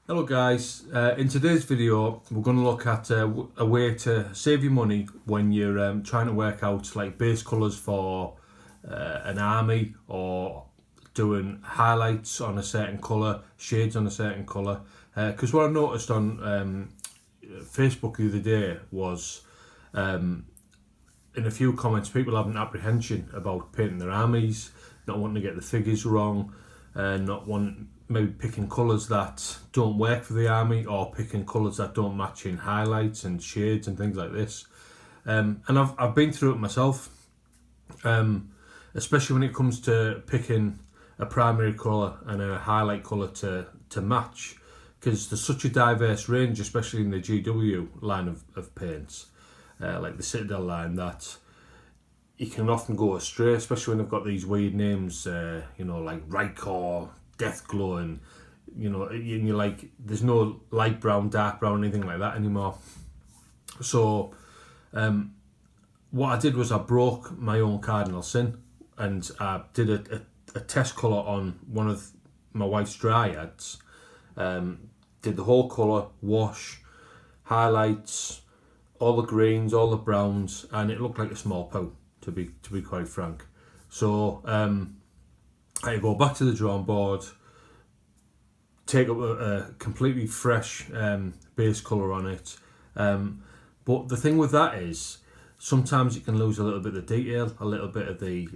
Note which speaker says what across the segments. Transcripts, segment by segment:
Speaker 1: Hello guys, in today's video we're going to look at a way to save you money when you're trying to work out like base colours for an army, or doing highlights on a certain colour, shades on a certain colour. Because what I noticed on Facebook the other day was in a few comments people having apprehension about painting their armies, not wanting to get the figures wrong, not wanting, maybe picking colours that don't work for the army, or picking colours that don't match in highlights and shades and things like this. And I've been through it myself, especially when it comes to picking a primary colour and a highlight colour to match, because there's such a diverse range, especially in the GW line of paints, like the Citadel line, that you can often go astray, especially when they've got these weird names, like Rycor, Death Glow, and you're like, there's no light brown, dark brown, anything like that anymore. So what I did was I broke my own cardinal sin, and I did a test colour on one of my wife's dryads. Did the whole colour, wash, highlights, all the greens, all the browns, and it looked like a small poo, to be quite frank. So I go back to the drawing board, take up a completely fresh base colour on it. But the thing with that is, sometimes you can lose a little bit of detail, a little bit of the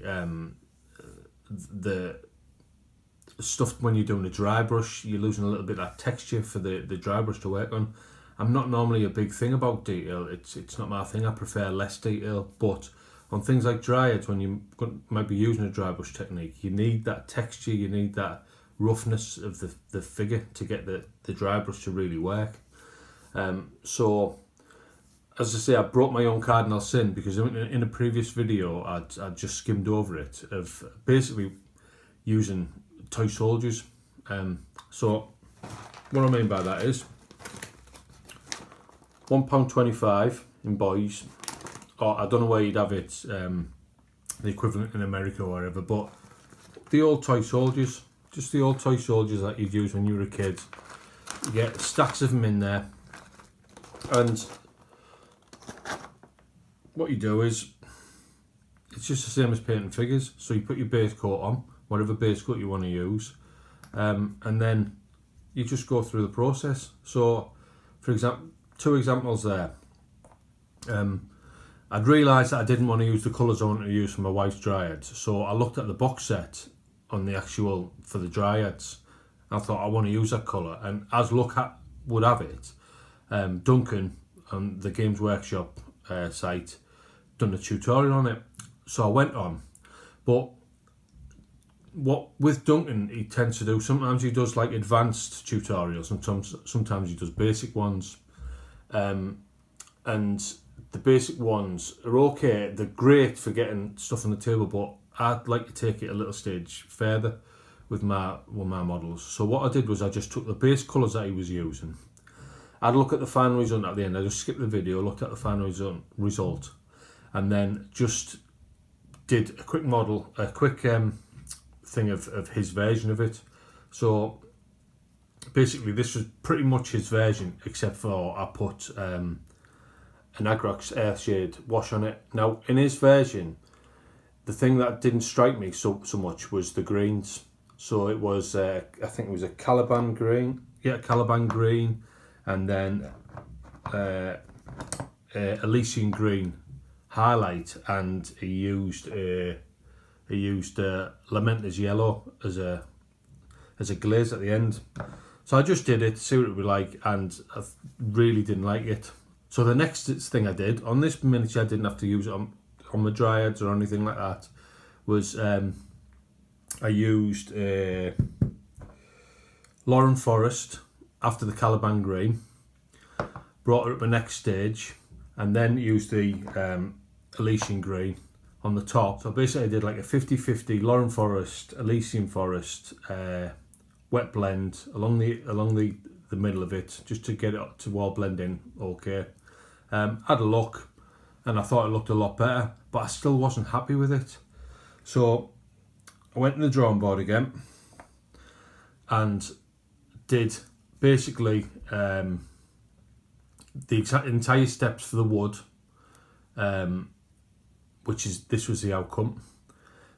Speaker 1: stuff when you're doing a dry brush. You're losing a little bit of that texture for the dry brush to work on. I'm not normally a big thing about detail. It's not my thing. I prefer less detail. But on things like dryads, when you might be using a dry brush technique, you need that texture, you need that roughness of the figure to get the dry brush to really work. So, as I say, I broke my own cardinal sin, because in a previous video I'd just skimmed over it, of basically using toy soldiers. So what I mean by that is £1.25 in boys, or I don't know where you'd have it, the equivalent in America or wherever, but the old toy soldiers, just the old toy soldiers that you'd use when you were a kid. You get stacks of them in there, and what you do is, it's just the same as painting figures. So you put your base coat on, whatever base coat you want to use, and then you just go through the process. So, for example, two examples there. I'd realised that I didn't want to use the colours I wanted to use for my wife's dryads, so I looked at the box set on the actual, for the dryads. I thought I want to use that colour, and as luck would have it, Duncan on the Games Workshop site done a tutorial on it, so I went on. But what with Duncan, he tends to do, sometimes he does like advanced tutorials, sometimes he does basic ones, and the basic ones are okay, they're great for getting stuff on the table, but I'd like to take it a little stage further with my models. So what I did was I just took the base colours that he was using. I'd look at the final result at the end. I just skipped the video, looked at the final result, and then just did a quick model, a quick thing of his version of it. So basically this was pretty much his version, except for I put an Agrax Earthshade wash on it. Now in his version, the thing that didn't strike me so much was the greens. So it was, I think it was a Caliban green, Caliban green, and then Elysian green highlight, and he used Lamenter's yellow as a glaze at the end. So I just did it to see what it would be like, and I really didn't like it. So the next thing I did on this miniature, I didn't have to use it on the dryads or anything like that, was I used Lauren Forest after the Caliban green, brought her up the next stage, and then used the Elysian green on the top. So basically I did like a 50-50 Lauren Forest, Elysian Forest wet blend along the middle of it, just to get it to all blend in okay. Had a look, and I thought it looked a lot better, but I still wasn't happy with it. So I went to the drawing board again and did basically the entire steps for the wood, this was the outcome.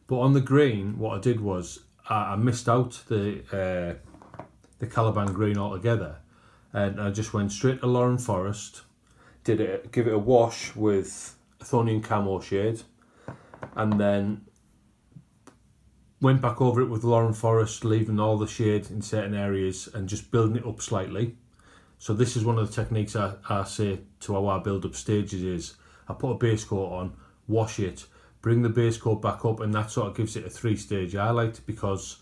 Speaker 1: But on the green, what I did was I missed out the Caliban green altogether, and I just went straight to Lauren Forest, give it a wash with Athonian camo shade, and then went back over it with Lauren Forest, leaving all the shade in certain areas and just building it up slightly. So this is one of the techniques I say to how I build up stages is I put a base coat on, wash it, bring the base coat back up, and that sort of gives it a 3-stage highlight, because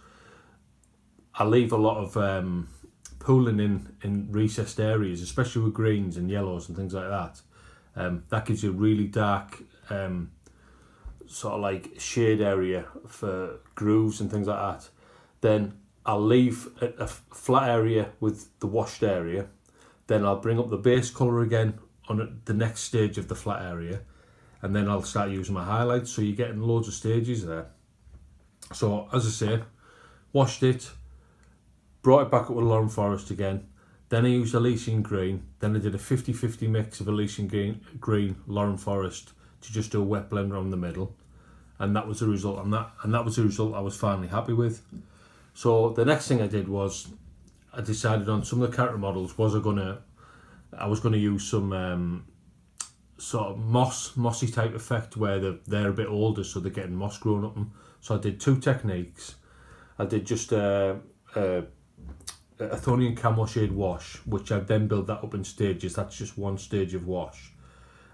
Speaker 1: I leave a lot of pooling in recessed areas, especially with greens and yellows and things like that. That gives you a really dark sort of like shade area for grooves and things like that. Then I'll leave a flat area with the washed area. Then I'll bring up the base colour again on the next stage of the flat area, and then I'll start using my highlights. So you're getting loads of stages there. So as I say, washed it, brought it back up with Lauren Forest again, then I used Elysian green, then I did a 50-50 mix of Elysian green, Lauren Forest, to just do a wet blend around the middle, and that was the result. And that was the result I was finally happy with. So the next thing I did was I decided on some of the character models I was gonna use some sort of mossy type effect where they're a bit older, so they're getting moss growing up them. So I did 2 techniques. I did just a Athonian camo shade wash, which I then built that up in stages. That's just one stage of wash.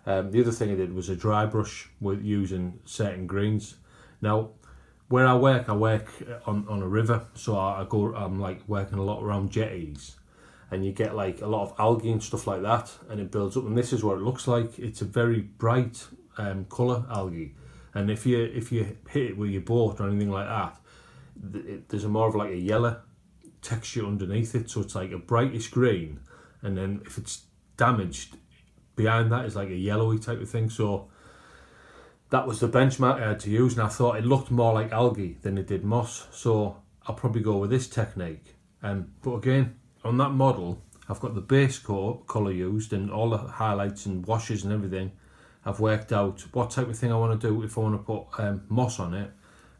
Speaker 1: The other thing I did was a dry brush with using certain greens. Now, where I work on a river, so I'm like working a lot around jetties, and you get like a lot of algae and stuff like that, and it builds up. And this is what it looks like. It's a very bright colour algae, and if you hit it with your boat or anything like that, there's a more of like a yellow texture underneath it, so it's like a brightish green, and then if it's damaged, behind that is like a yellowy type of thing. So that was the benchmark I had to use, and I thought it looked more like algae than it did moss, so I'll probably go with this technique. But again, on that model, I've got the base colour used and all the highlights and washes and everything. I've worked out what type of thing I want to do if I want to put moss on it,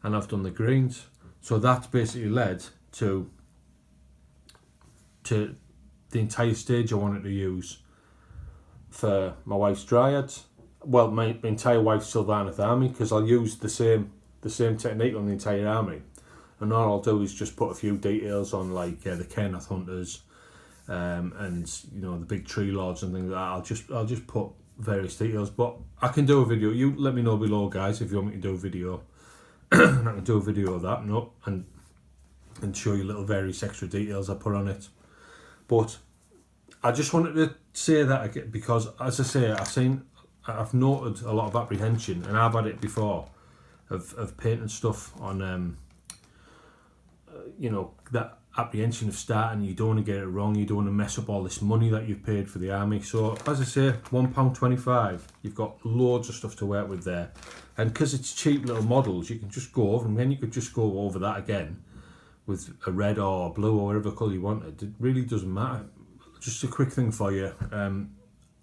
Speaker 1: and I've done the greens. So that's basically led to the entire stage I wanted to use for my wife's dryads. Well, my entire wife's Sylvaneth army, because I'll use the same technique on the entire army, and all I'll do is just put a few details on, like the Kernath hunters, and the big tree lords and things like that. I'll just put various details, but I can do a video. You let me know below, guys, if you want me to do a video. And I can do a video of that and show you little various extra details I put on it. But I just wanted to say that again, because as I say, I've noted a lot of apprehension, and I've had it before, of painting stuff on that apprehension of starting. You don't want to get it wrong, you don't want to mess up all this money that you've paid for the army. So as I say, £1.25, you've got loads of stuff to work with there, and because it's cheap little models, you can just go over, and then you could just go over that again with a red or blue or whatever colour you wanted. It really doesn't matter. Just a quick thing for you,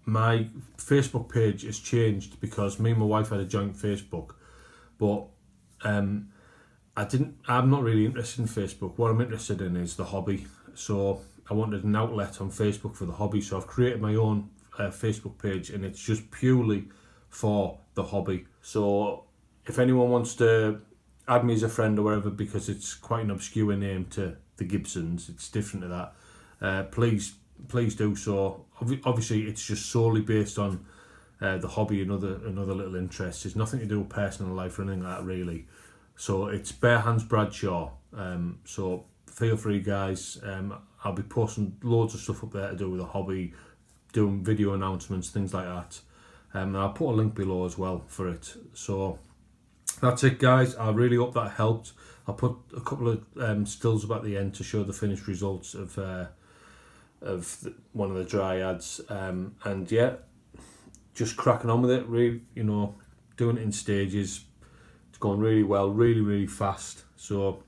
Speaker 1: my Facebook page has changed because me and my wife had a joint Facebook, but I'm not really interested in Facebook. What I'm interested in is the hobby. So I wanted an outlet on Facebook for the hobby, so I've created my own Facebook page, and it's just purely for the hobby. So if anyone wants to add me as a friend or whatever, because it's quite an obscure name to the Gibsons, it's different to that, please do so. Obviously it's just solely based on the hobby and other little interests. It's nothing to do with personal life or anything like that, really. So it's Bare Hands Bradshaw. So feel free, guys. I'll be posting loads of stuff up there to do with the hobby, doing video announcements, things like that. And I'll put a link below as well for it. So that's it, guys. I really hope that helped. I'll put a couple of stills up at the end to show the finished results of one of the dryads. And yeah, just cracking on with it. Really, doing it in stages. It's going really well, really fast. So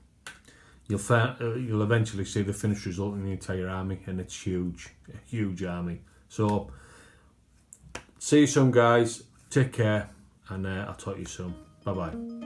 Speaker 1: you'll eventually see the finished result in the entire army, and it's huge, a huge army. So see you soon, guys. Take care, and I'll talk to you soon. Bye bye.